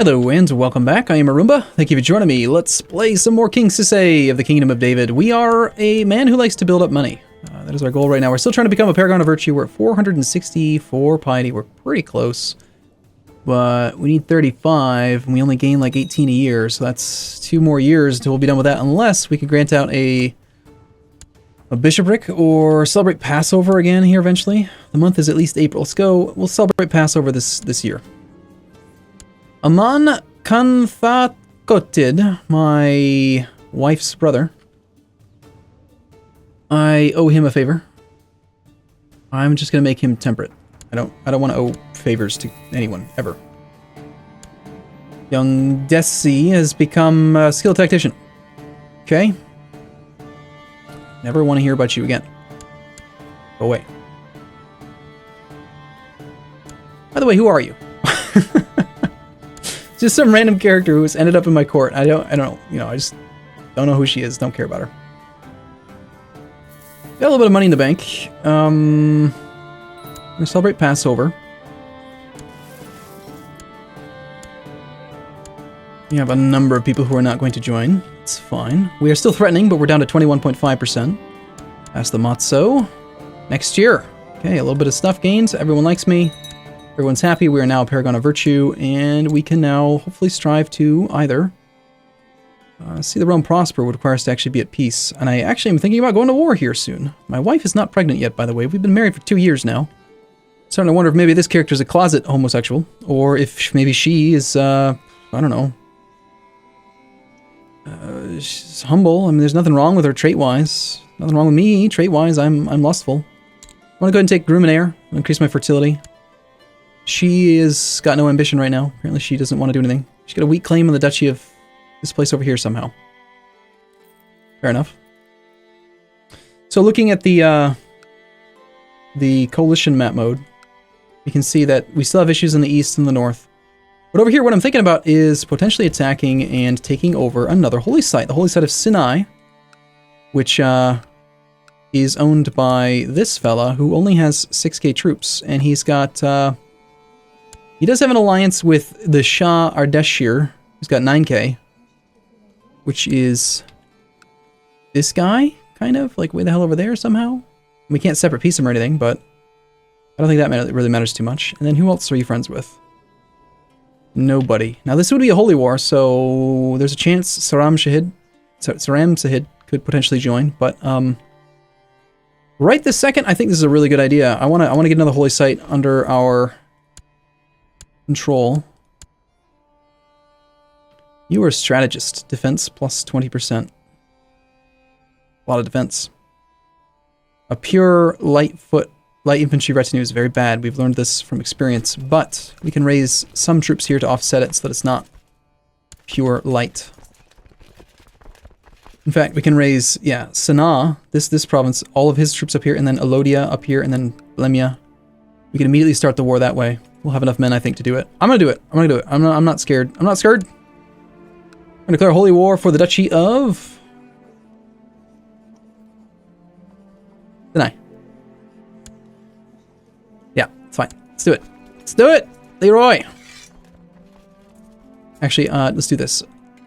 Hello and welcome back. I am Arumba. Thank you for joining me. Let's play some more King Crusader of the Kingdom of David. We are a man who likes to build up money. That is our goal right now. We're still trying to become a Paragon of Virtue. We're at 464 piety. We're pretty close. But we need 35, and we only gain like 18 a year, so that's 2 more years until we'll be done with that, unless we can grant out a bishopric or celebrate Passover again here eventually. The month is at least April. Let's go. We'll celebrate Passover this year. Aman Kanthakoted, my wife's brother. I owe him a favor. I'm just gonna make him temperate. I don't want to owe favors to anyone ever. Young Desi has become a skilled tactician. Okay. Never want to hear about you again. Go away. By the way, who are you? Just some random character who's ended up in my court. I don't know. You know, I just don't know who she is. Don't care about her. Got a little bit of money in the bank. I'm gonna celebrate Passover. We have a number of people who are not going to join. It's fine. We are still threatening, but we're down to 21.5%. That's the matzo. Next year. Okay, a little bit of stuff gained. Everyone likes me. Everyone's happy. We are now a Paragon of Virtue, and we can now hopefully strive to either see the realm prosper would require us to actually be at peace. And I actually am thinking about going to war here soon. My wife is not pregnant yet, by the way. We've been married for 2 years now. Starting to wonder if maybe this character is a closet homosexual, or if maybe she is, I don't know. She's humble. I mean, there's nothing wrong with her trait-wise. Nothing wrong with me trait-wise. I'm lustful. I want to go ahead and take Gruminair, increase my fertility. She has got no ambition right now. Apparently she doesn't want to do anything. She's got a weak claim on the duchy of this place over here somehow. Fair enough. So looking at the coalition map mode, you can see that we still have issues in the east and the north. But over here, what I'm thinking about is potentially attacking and taking over another holy site. The holy site of Sinai, which is owned by this fella who only has 6k troops. And he's got... he does have an alliance with the Shah Ardeshir, who's got 9k, which is this guy, kind of, like way the hell over there somehow. We can't separate piece him or anything, but I don't think that really matters too much. And then who else are you friends with? Nobody. Now this would be a holy war, so there's a chance Saram Sahid could potentially join, but right this second, I think this is a really good idea. I want to get another holy site under our control. You are a strategist. Defense plus 20%. A lot of defense. A pure light infantry retinue is very bad. We've learned this from experience, but we can raise some troops here to offset it so that it's not pure light. In fact, we can raise, yeah, Sanaa, this province, all of his troops up here, and then Elodia up here, and then Lemia. We can immediately start the war that way. We'll have enough men, I think, to do it. I'm gonna do it. I'm not scared. I'm not scared. I'm gonna declare holy war for the Duchy of Sinai. Yeah, it's fine. Let's do it. Let's do it, Leroy. Actually, let's do this.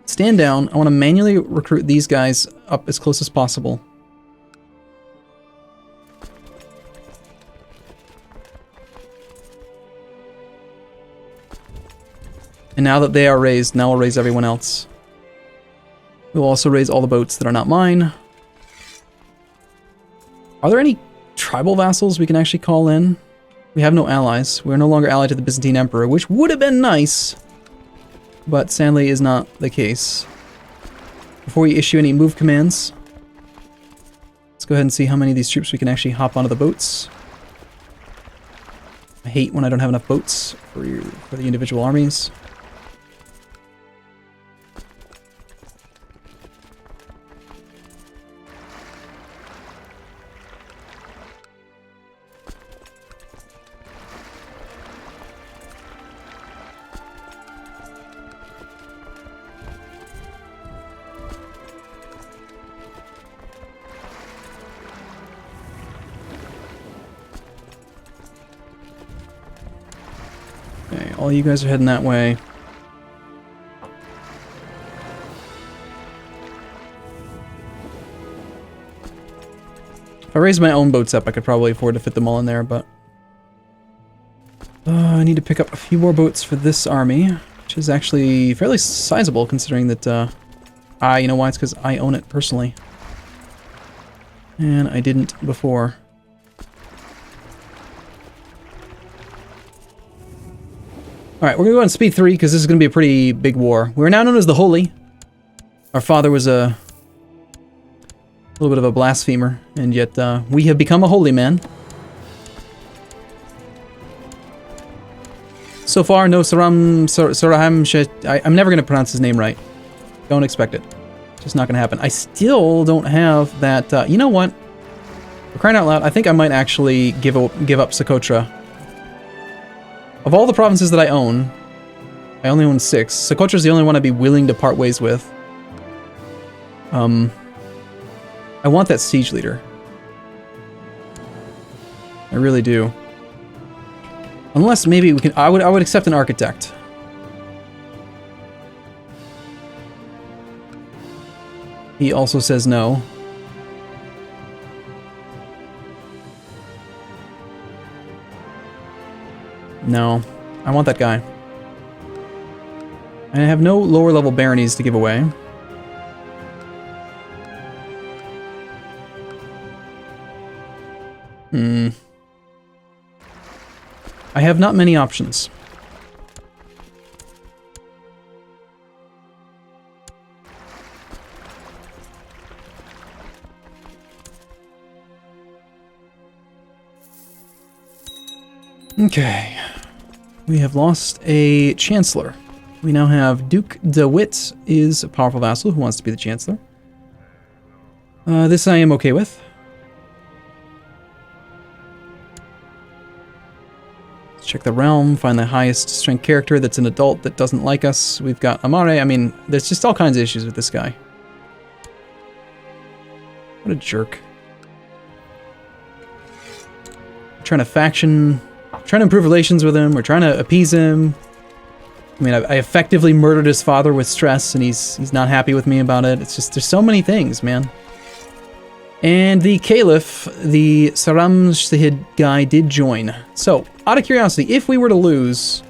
Stand down. I want to manually recruit these guys up as close as possible. And now that they are raised, now we'll raise everyone else. We'll also raise all the boats that are not mine. Are there any tribal vassals we can actually call in? We have no allies. We're no longer allied to the Byzantine Emperor, which would have been nice, but sadly is not the case. Before we issue any move commands, let's go ahead and see how many of these troops we can actually hop onto the boats. I hate when I don't have enough boats for the individual armies. Okay, all you guys are heading that way. If I raised my own boats up, I could probably afford to fit them all in there, but... I need to pick up a few more boats for this army, which is actually fairly sizable considering that, you know why? It's because I own it personally. And I didn't before. Alright, we're going to go on speed 3 because this is going to be a pretty big war. We're now known as the Holy. Our father was a little bit of a blasphemer, and yet we have become a holy man. So far, no Saraham I'm never going to pronounce his name right. Don't expect it. Just not going to happen. I still don't have that... you know what? For crying out loud, I think I might actually give up Socotra. Of all the provinces that I own, I only own 6. Socotra's the only one I'd be willing to part ways with. I want that siege leader. I really do. Unless maybe we can... I would accept an architect. He also says no. No. I want that guy. And I have no lower level baronies to give away. I have not many options. Okay. We have lost a Chancellor. We now have Duke de Witt is a powerful vassal who wants to be the Chancellor. This I am okay with. Let's check the realm, find the highest strength character that's an adult that doesn't like us. We've got Amare. I mean, there's just all kinds of issues with this guy. What a jerk. We're trying to improve relations with him. We're trying to appease him. I mean, I effectively murdered his father with stress, and he's not happy with me about it. It's just, there's so many things, man. And the Caliph, the Saram Shahid guy, did join. So, out of curiosity, if we were to lose,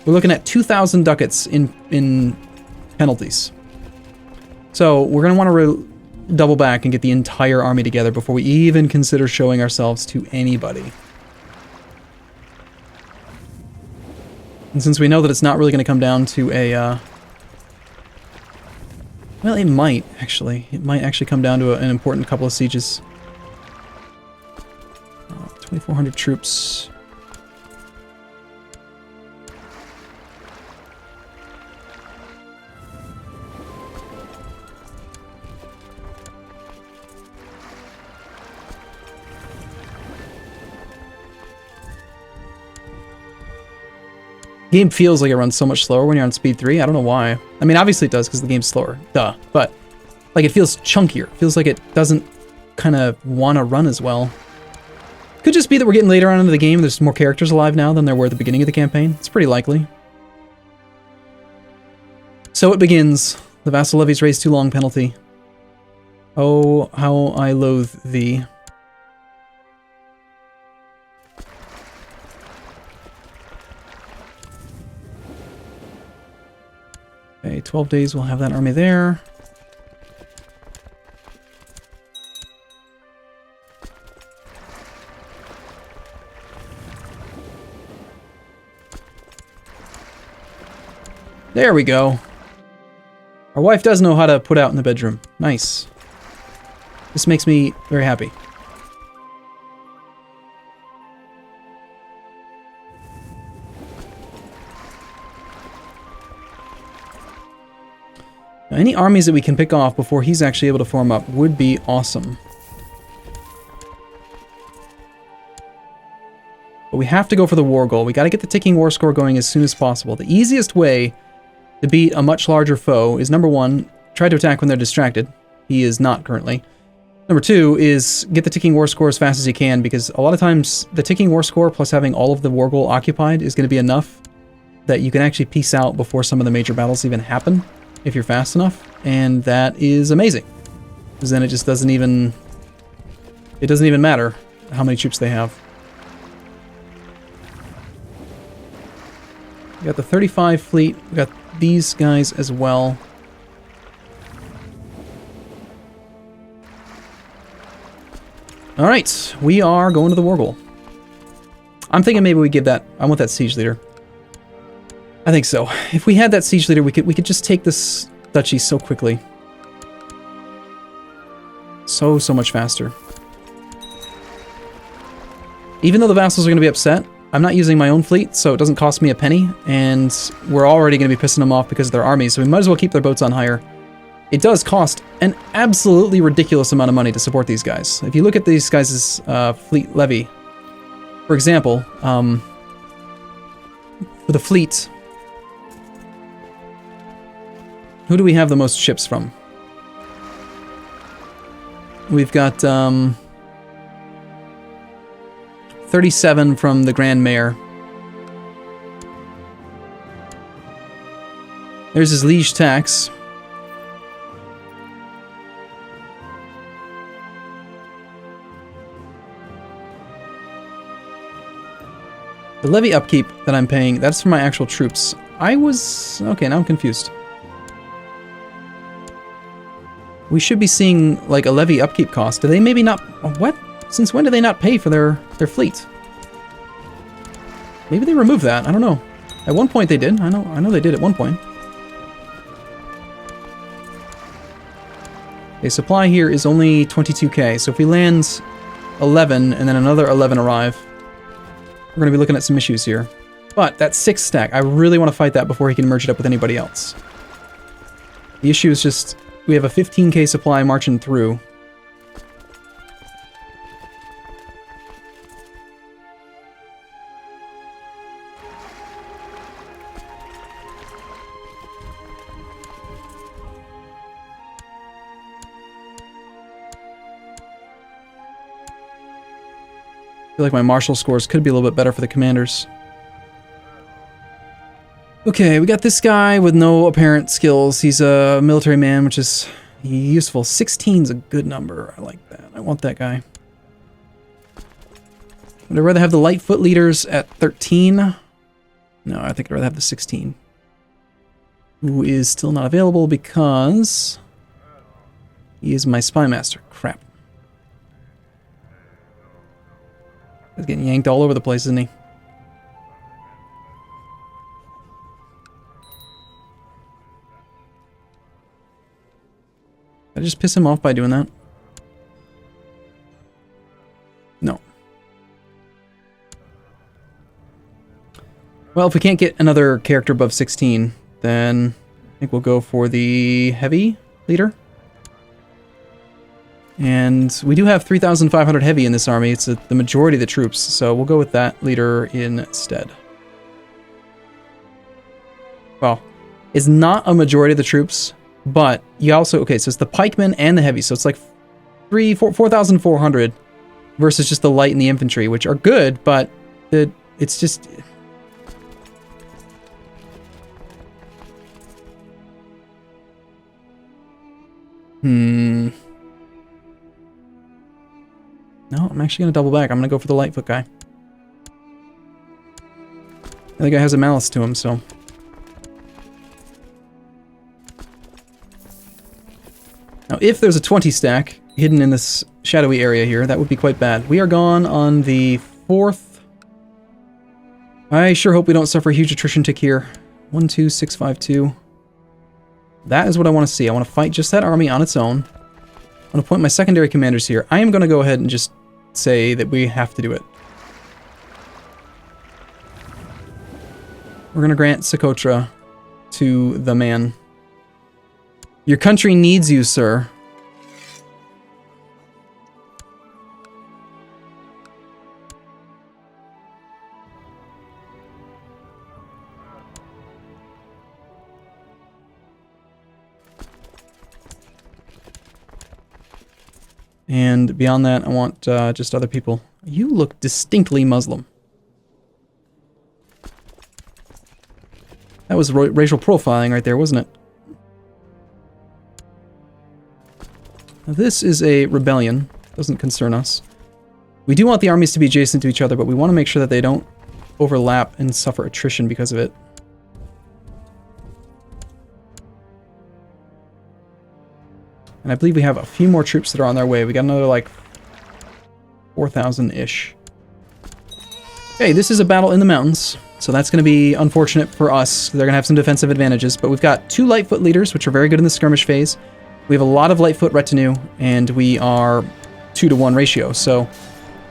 we're looking at 2,000 ducats in penalties. So, we're going to want to double back and get the entire army together before we even consider showing ourselves to anybody. And since we know that it's not really going to come down to a, well, it might, actually. It might actually come down to an important couple of sieges. 2,400 troops. Game feels like it runs so much slower when you're on speed 3. I don't know why. I mean, obviously it does because the game's slower. Duh. But, like, it feels chunkier. It feels like it doesn't kind of want to run as well. Could just be that we're getting later on into the game. There's more characters alive now than there were at the beginning of the campaign. It's pretty likely. So it begins. The vassal levies raise too long penalty. Oh, how I loathe thee. Okay, 12 days we'll have that army there. There we go. Our wife does know how to put out in the bedroom. Nice. This makes me very happy. Now, any armies that we can pick off before he's actually able to form up would be awesome. But we have to go for the war goal. We got to get the ticking war score going as soon as possible. The easiest way to beat a much larger foe is, number one, try to attack when they're distracted. He is not currently. Number two is get the ticking war score as fast as you can, because a lot of times the ticking war score plus having all of the war goal occupied is going to be enough that you can actually peace out before some of the major battles even happen, if you're fast enough. And that is amazing, because then it just doesn't even it doesn't even matter how many troops they have. We got the 35 fleet. We got these guys as well. All right, we are going to the war goal. I'm thinking maybe we give that. I want that siege leader. I think so. If we had that siege leader, we could just take this duchy so quickly. So much faster. Even though the vassals are going to be upset, I'm not using my own fleet, so it doesn't cost me a penny, and we're already going to be pissing them off because of their armies, so we might as well keep their boats on hire. It does cost an absolutely ridiculous amount of money to support these guys. If you look at these guys' fleet levy, for example, for the fleet, who do we have the most ships from? We've got 37 from the Grand Mayor. There's his liege tax. The levy upkeep that I'm paying, that's for my actual troops. Okay, now I'm confused. We should be seeing, like, a levy upkeep cost. Do they maybe not... What? Since when do they not pay for their fleet? Maybe they removed that. I don't know. At one point they did. I know they did at one point. Okay, supply here is only 22k. So if we land 11 and then another 11 arrive, we're going to be looking at some issues here. But that 6 stack, I really want to fight that before he can merge it up with anybody else. The issue is just... We have a 15k supply marching through. I feel like my martial scores could be a little bit better for the commanders. Okay, we got this guy with no apparent skills. He's a military man, which is useful. 16's a good number. I like that. I want that guy. Would I rather have the light foot leaders at 13? No, I think I'd rather have the 16. Who is still not available because he is my spy master. Crap. He's getting yanked all over the place, isn't he? Did I just piss him off by doing that? No. Well, if we can't get another character above 16, then I think we'll go for the heavy leader. And we do have 3,500 heavy in this army. It's the majority of the troops, so we'll go with that leader instead. Well, it's not a majority of the troops, but you also... Okay, so it's the pikemen and the heavy, so it's like 4,400 versus just the light and the infantry, which are good, but it's just... No, I'm actually going to double back. I'm going to go for the Lightfoot guy. The other guy has a malice to him, so... Now, if there's a 20 stack hidden in this shadowy area here, that would be quite bad. We are gone on the 4th. I sure hope we don't suffer a huge attrition tick here. 12652. That is what I want to see. I want to fight just that army on its own. I'm going to point my secondary commanders here. I am going to go ahead and just say that we have to do it. We're going to grant Socotra to the man. Your country needs you, sir. And beyond that, I want just other people. You look distinctly Muslim. That was racial profiling right there, wasn't it? Now, this is a rebellion. Doesn't concern us. We do want the armies to be adjacent to each other, but we want to make sure that they don't overlap and suffer attrition because of it. And I believe we have a few more troops that are on their way. We got another, like, 4,000-ish. Okay, this is a battle in the mountains, so that's going to be unfortunate for us. They're going to have some defensive advantages, but we've got 2 Lightfoot leaders, which are very good in the skirmish phase. We have a lot of Lightfoot retinue, and we are 2-to-1 ratio, so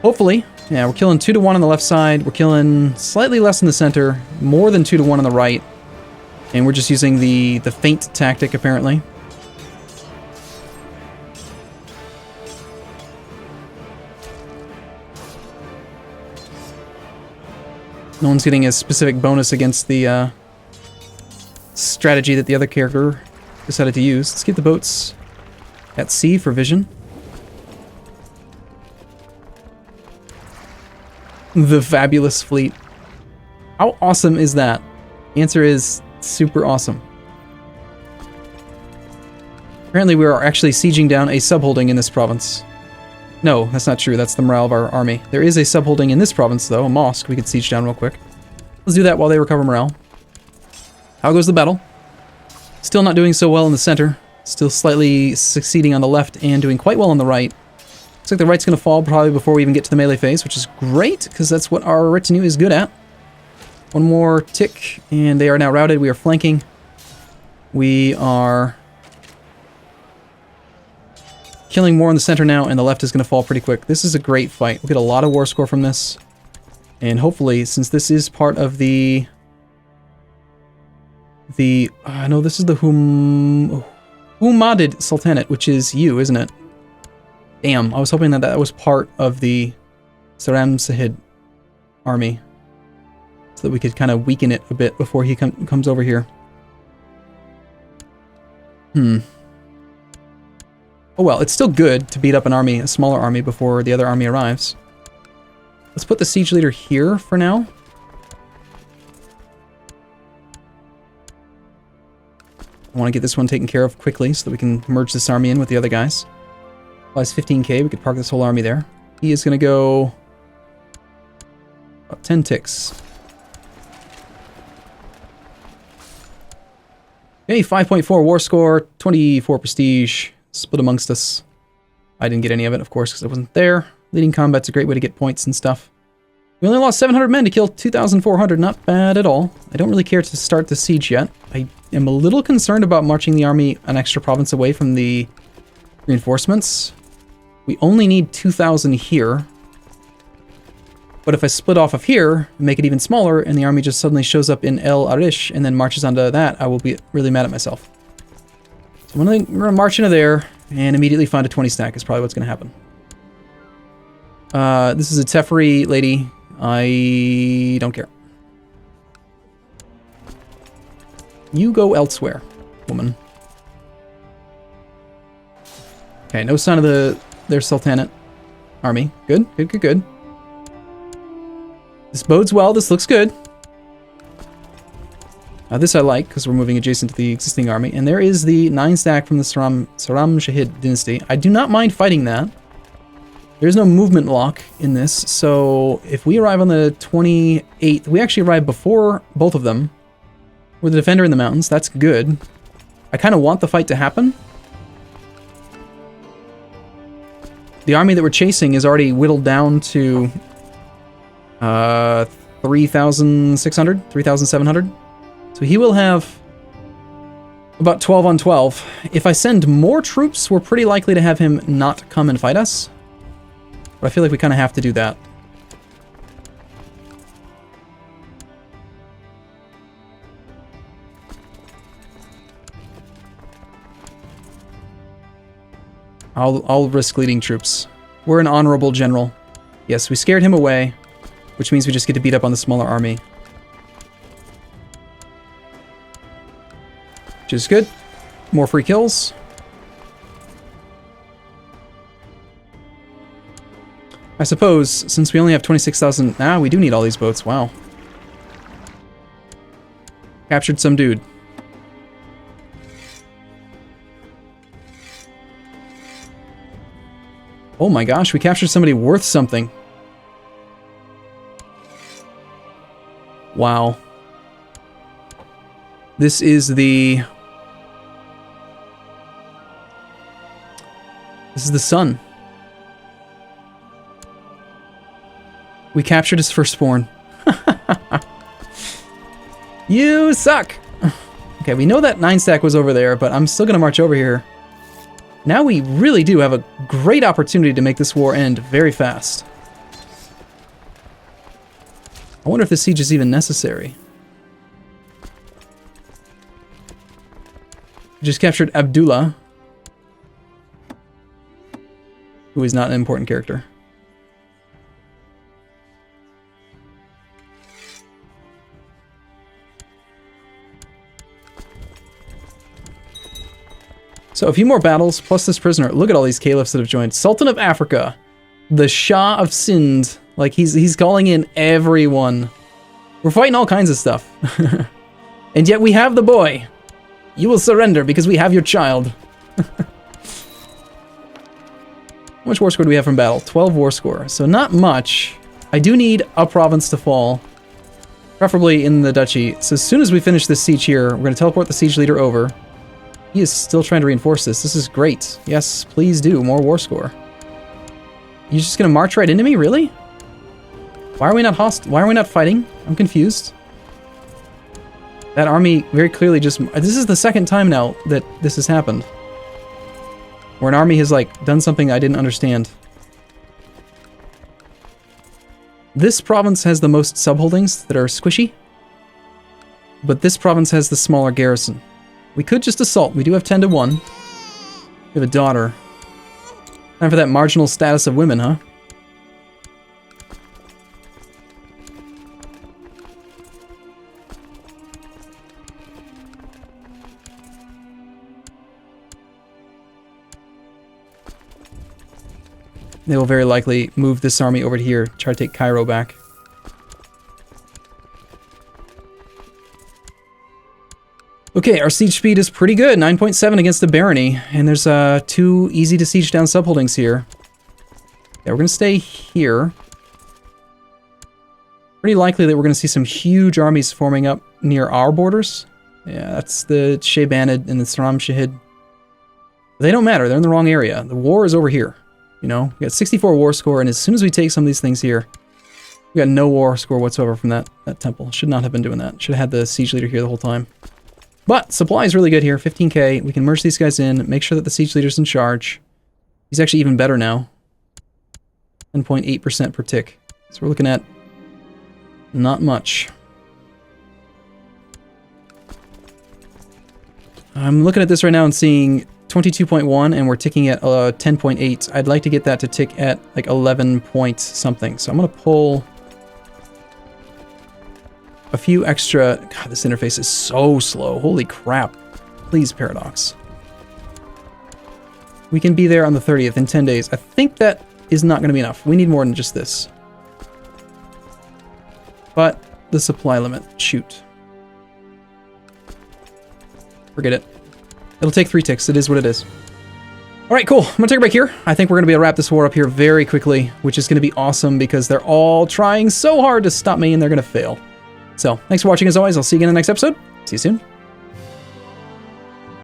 hopefully, yeah, we're killing 2-to-1 on the left side, we're killing slightly less in the center, more than 2-to-1 on the right, and we're just using the feint tactic, apparently. No one's getting a specific bonus against the strategy that the other character decided to use. Let's keep the boats at sea for vision. The fabulous fleet. How awesome is that? The answer is super awesome. Apparently we are actually sieging down a subholding in this province. No, that's not true. That's the morale of our army. There is a subholding in this province, though, a mosque we could siege down real quick. Let's do that while they recover morale. How goes the battle? Still not doing so well in the center. Still slightly succeeding on the left and doing quite well on the right. Looks like the right's going to fall probably before we even get to the melee phase, which is great, because that's what our retinue is good at. One more tick, and they are now routed. We are flanking. We are killing more in the center now, and the left is going to fall pretty quick. This is a great fight. We'll get a lot of war score from this. And hopefully, since this is part of no, this is the Humadid Sultanate, which is you, isn't it? Damn, I was hoping that was part of the Saram Sahid army, so that we could kind of weaken it a bit before he comes over here. Oh well, it's still good to beat up an army, a smaller army, before the other army arrives. Let's put the siege leader here for now. I want to get this one taken care of quickly so that we can merge this army in with the other guys. Applies 15k, we could park this whole army there. He is going to go about 10 ticks. Okay, 5.4 war score, 24 prestige. Split amongst us. I didn't get any of it, of course, because I wasn't there. Leading combat's a great way to get points and stuff. We only lost 700 men to kill 2,400. Not bad at all. I don't really care to start the siege yet. I am a little concerned about marching the army an extra province away from the reinforcements. We only need 2,000 here. But if I split off of here, and make it even smaller, and the army just suddenly shows up in El Arish and then marches onto that, I will be really mad at myself. We're going to march into there and immediately find a 20 stack is probably what's going to happen. This is a Teferi lady. I don't care. You go elsewhere, woman. Okay, no sign of their Sultanate army. Good, good, good, good. This bodes well. This looks good. This I like, because we're moving adjacent to the existing army. And there is the 9 stack from the Saram Shahid dynasty. I do not mind fighting that. There's no movement lock in this, so if we arrive on the 28th, we actually arrive before both of them. We're the defender in the mountains. That's good. I kind of want the fight to happen. The army that we're chasing is already whittled down to 3,600, 3,700. So he will have about 12 on 12. If I send more troops, we're pretty likely to have him not come and fight us. But I feel like we kind of have to do that. I'll risk leading troops. We're an honorable general. Yes, we scared him away, which means we just get to beat up on the smaller army. Which is good. More free kills. I suppose, since we only have 26,000... we do need all these boats. Wow. Captured some dude. Oh my gosh, we captured somebody worth something. Wow. This is the son. We captured his firstborn. You suck! Okay, we know that 9-stack was over there, but I'm still gonna march over here. Now we really do have a great opportunity to make this war end very fast. I wonder if this siege is even necessary. We just captured Abdullah, who is not an important character. So a few more battles, plus this prisoner. Look at all these caliphs that have joined. Sultan of Africa, the Shah of Sind. Like, he's calling in everyone. We're fighting all kinds of stuff. And yet we have the boy. You will surrender because we have your child. How much war score do we have from battle? 12 war score. So not much. I do need a province to fall. Preferably in the duchy. So as soon as we finish this siege here, we're going to teleport the siege leader over. He is still trying to reinforce this. This is great. Yes, please do. More war score. You're just going to march right into me? Really? Why are we not Why are we not fighting? I'm confused. That army very clearly just... This is the second time now that this has happened. Where an army has, like, done something I didn't understand. This province has the most subholdings that are squishy. But this province has the smaller garrison. We could just assault. We do have 10 to 1. We have a daughter. Time for that marginal status of women, huh? They will very likely move this army over to here, try to take Cairo back. Okay, our siege speed is pretty good, 9.7 against the barony, and there's 2 easy to siege down subholdings here. Yeah, we're going to stay here. Pretty likely that we're going to see some huge armies forming up near our borders. Yeah, that's the Shaybanid and the Saram Shahid. They don't matter, they're in the wrong area. The war is over here. You know, we got 64 war score, and as soon as we take some of these things here, we got no war score whatsoever from that temple. Should not have been doing that. Should have had the siege leader here the whole time. But supply is really good here, 15k. We can merge these guys in, make sure that the siege leader's in charge. He's actually even better now. 10.8% per tick. So we're looking at not much. I'm looking at this right now and seeing 22.1, and we're ticking at 10.8. I'd like to get that to tick at like 11 point something. So I'm going to pull a few extra... God, this interface is so slow. Holy crap. Please, Paradox. We can be there on the 30th in 10 days. I think that is not going to be enough. We need more than just this. But the supply limit. Shoot. Forget it. It'll take 3 ticks. It is what it is. Alright, cool. I'm going to take a break here. I think we're going to be able to wrap this war up here very quickly, which is going to be awesome because they're all trying so hard to stop me and they're going to fail. So, thanks for watching as always. I'll see you again in the next episode. See you soon.